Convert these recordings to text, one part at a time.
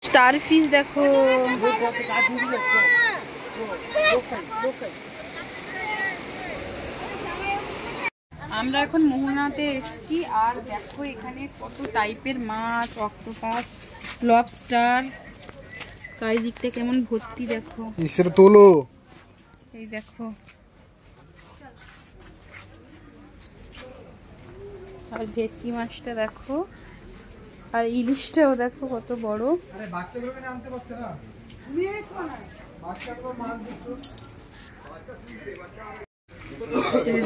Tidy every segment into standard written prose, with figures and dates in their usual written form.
Star fish দেখো। আমরা এখন মোহনাতে এসেছি আর দেখো এখানে কত টাইপের মাছ, অক্টোপাস, লবস্টার, চারিদিকটা কেমন ভর্তি দেখো। তোলো এই দেখো, আর ভেটকি মাছটা দেখো, আর ইলিশটাও দেখো কত বড়।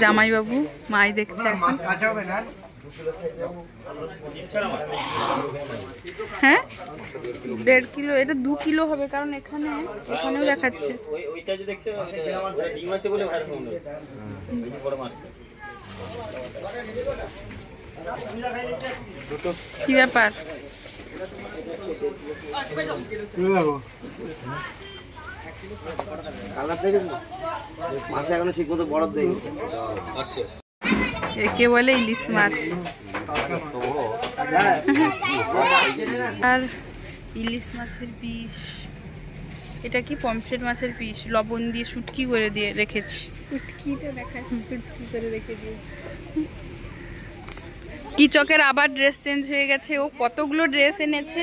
জামাই বাবু মাই দেখছে এখন। হ্যাঁ 1.5 কিলো, এটা 2 কিলো হবে, কারণ এখানেও দেখাচ্ছে। কি ব্যাপার? একে বলে ইলিশ মাছ। আর ইলিশ মাছের পিস, এটা কি পমফ্রেট মাছের পিস, লবণ দিয়ে শুটকি করে দিয়ে রেখেছি। শুটকিটা দেখাচ্ছি, শুটকি করে রেখে দিয়েছি। কি চকের আবার ড্রেস চেঞ্জ হয়ে গেছে, ও কতগুলো ড্রেস এনেছে।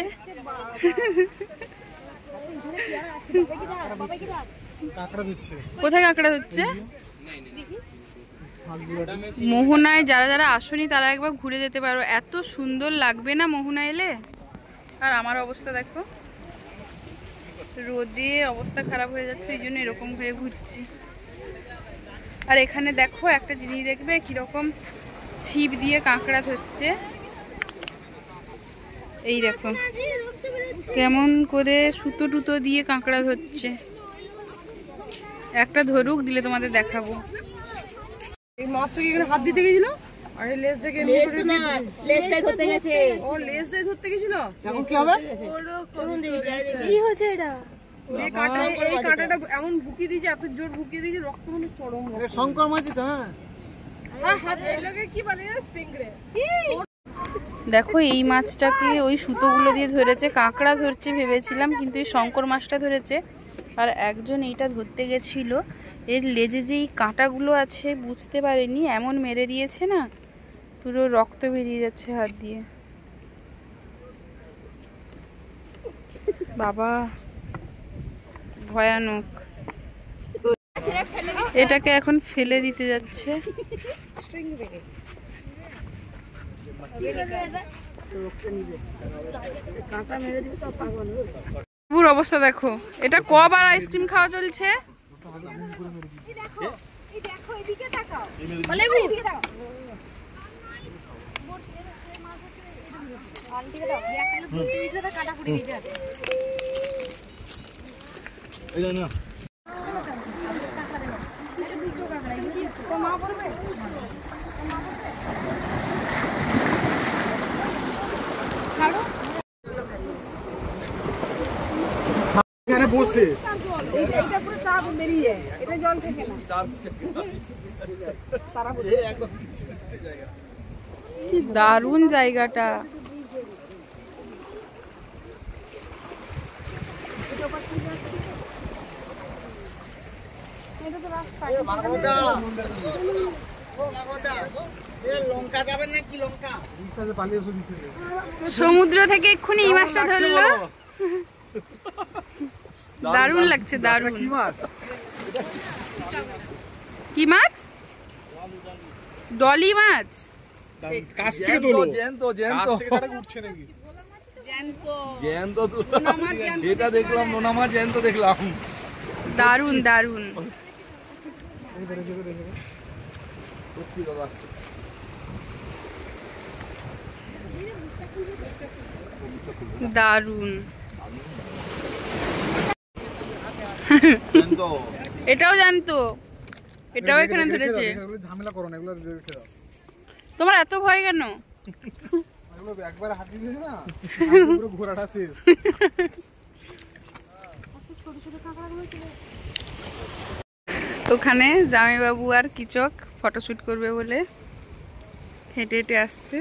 কোথায় কাঁকড়া হচ্ছে? মোহনায় যারা যারা আসনি তারা একবার ঘুরে যেতে পারো, এত সুন্দর লাগবে না মোহনা এলে। আর আমার অবস্থা দেখো, রোদে অবস্থা খারাপ হয়ে যাচ্ছে, এই জন্য এরকম হয়ে ঘুরছি। আর এখানে দেখো একটা জিনিস দেখবে, কিরকম ছিপ দিয়ে কাঁকড়া ধরছে। এই দেখো কেমন করে সুতো টুতো দিয়ে কাঁকড়া ধরছে। একটা ধরুক, দিলে তোমাদের দেখাবো। এই মাছটাকে এখানে হাত দিতে গেছিল, আর এই লেজটাকে লেজটাই ধরতে গেছে। ও লেজটাই ধরতে গেছিল। এখন কি হবে? কি হয়েছে এটা? এই কাঁটাটা এমন ভুকিয়ে দিয়েছে, এত জোর ভুকিয়ে দিয়েছে, রক্ত মানে চরম। শঙ্কর মাছ তো। হ্যাঁ হাত এগুলোকে কি বলে? স্টিংরে। দেখো এই মাছটাকে ওই সুতোগুলো দিয়ে ধরেছে, কাঁকড়া ধরছে ভেবেছিলাম, কিন্তু এই শঙ্কর মাছটা ধরেছে। আর একজন এইটা ধরতে গেছিল, এর লেজে যেই কাঁটাগুলো আছে বুঝতে পারেনি, এমন মেরে দিয়েছে না, পুরো রক্ত বেরিয়ে যাচ্ছে হাত দিয়ে। বাবা ভয়ানক। এটাকে এখন ফেলে দিতে যাচ্ছে। পুরো অবস্থা দেখো, এটা কবার আইসক্রিম খাওয়া চলছে। দারুণ জায়গাটা। সমুদ্র থেকে এক্ষুনি এই মাছটা ধরলো, দারুণ লাগছে, দারুণ। কি মাছ? ডলি মাছ। দারুণ দারুণ। দারুণ। এটাও জানতো, এটাও এখানে ধরেছে। তোমার এত ভয় কেন? ওখানে জামাইবাবু আর কিচক ফটোশ্যুট করবে বলে হেঁটে হেঁটে আসছে।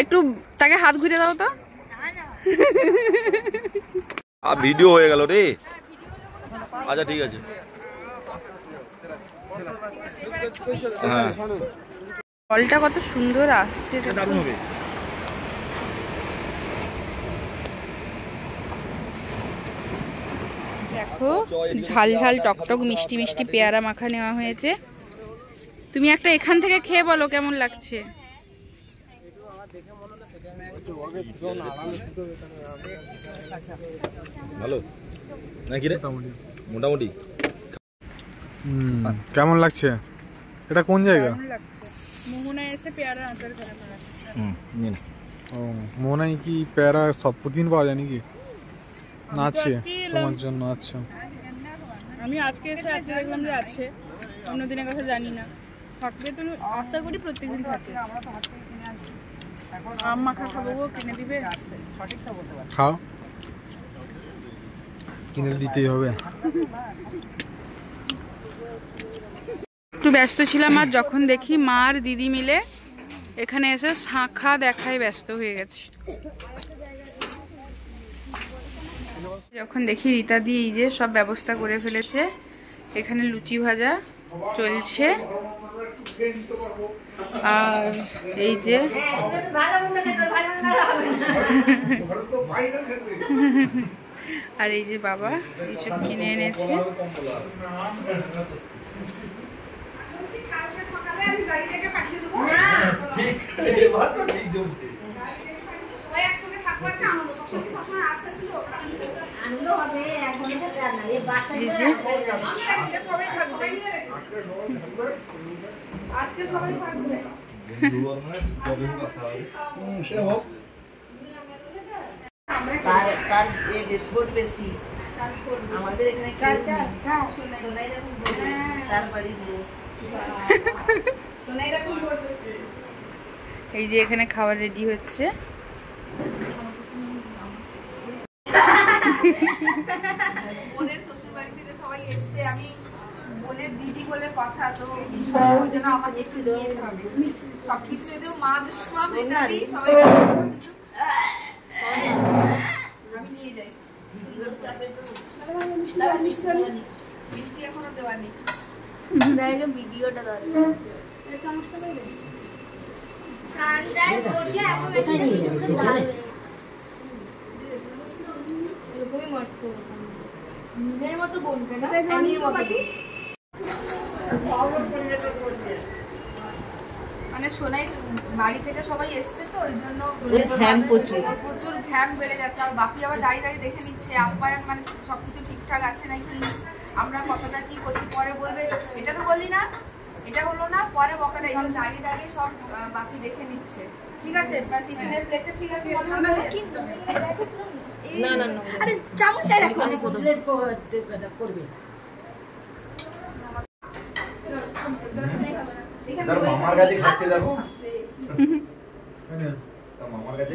একটু তাকে হাত ঘুরে দাও তো। ভিডিও হয়ে গেল রে। আচ্ছা ঠিক আছে। হ্যাঁ ফলটা কত সুন্দর আসছে। দেখো ঝাল ঝাল টকটক মিষ্টি মিষ্টি পেয়ারা মাখা নেওয়া হয়েছে। তুমি একটা এখান থেকে খেয়ে বলো কেমন লাগছে। ভালো নাকি রে? মোটামুটি। কেমন লাগছে? এটা কোন জায়গা? মোহনায় এসে পেয়ারা আচার খাওয়া। ও মোহনায় কি পেয়ারা সব প্রতিদিন পাওয়া যায় নাকি? না আছে তোমার জন্য? আচ্ছা আমি আজকে এসে আজকে দেখলাম যে আছে, অন্যদিনের কথা জানি না। থাকবে তো আশা করি প্রত্যেকদিন থাকে। আম মাখা খাবো, কিনে দিবে? খাও, কিনে দিতেই হবে। একটু ব্যস্ত ছিলাম আর যখন দেখি মা আর দিদি মিলে এখানে এসে শাঁখা দেখায় ব্যস্ত হয়ে গেছে। যখন দেখি রীতা দি এই যে সব ব্যবস্থা করে ফেলেছে, এখানে লুচি ভাজা চলছে আর এই যে আর এই যে বাবা এইসব কিনে এনেছে। এই যে এখানে খাবার রেডি হচ্ছে। বোনের শ্বশুর বাড়ি থেকে সবাই এসছে, আমি বোনের দিদি বলে কথা, তো ওই জন্য আমার মিষ্টি নিয়ে যেতে হবে। সবকিছু যদিও মা দুষ্মা মিতালি সবাই আমি নিয়ে যাই। মিষ্টি এখনো দেওয়া নেই। ভিডিওটা চামচটা মতো বোনকে না মানে সোনাই বাড়ি থেকে সবাই এসছে তো ওই জন্য প্রচুর ঘ্যাম বেড়ে যাচ্ছে। আর বাপি আবার দাঁড়িয়ে দাঁড়িয়ে দেখে নিচ্ছে আপ্যায়ন মানে সবকিছু ঠিকঠাক আছে নাকি, আমরা কতটা কি করছি। পরে বলবে এটা তো বললি না, এটা হলো না, পরে বকাটা। এই দাঁড়িয়ে দাঁড়িয়ে সব বাপি দেখে নিচ্ছে। ঠিক আছে টিফিনের প্লেটটা ঠিক আছে না না না আরে চামচটা রাখো করবে। মামার কাছে খাচ্ছে দেখো। মামার কাছে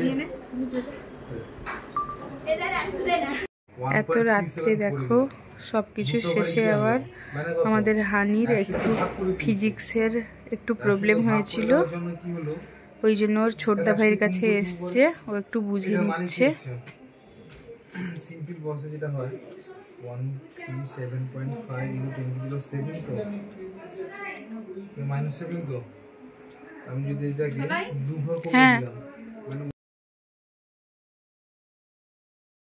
এত রাত্রে দেখো সবকিছু শেষে আবার আমাদের হানির একটু ফিজিক্সের একটু প্রবলেম হয়েছিল, ওই জন্য ওর ছোটদা ভাইয়ের কাছে এসছে, ও একটু বুঝিয়ে নিচ্ছে। সিম্পল বসে যেটা হয় 137.5 * 10 7 তো -7 তো আমি যদি এটাকে 2 ভাগ করে দিলাম